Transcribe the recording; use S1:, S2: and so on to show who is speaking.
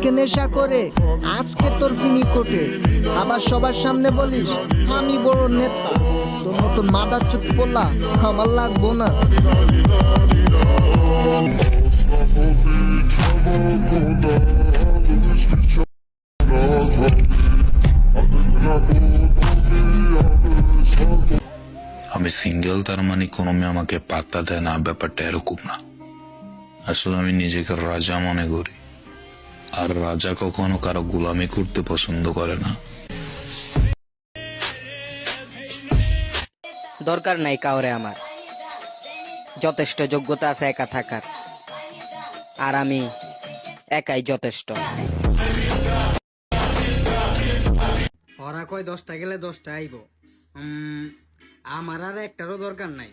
S1: কালকে নেশা করে আজকে তোর পিনি কোটে, আবার সবার সামনে বলিস আমি বড় নেতা। তোর মতন মাদার চুট পোলা আমার লাগবো না।
S2: আমি সিঙ্গেল, তার মানে কোনো মেয়ে আমাকে পাত্তা দেয় না, ব্যাপারটা এরকম না। আসলে আমি নিজেকে রাজা মনে করি, আর রাজা কখনো কারো গোলামি করতে পছন্দ করে না।
S3: দরকার নাই কাউরে আমার, যথেষ্ট যোগ্যতা আছে একা থাকার, আর আমি একাই যথেষ্ট।
S4: ওরা কয় 10টা গেলে 10টা আইব। আমার আর একটারও দরকার নাই।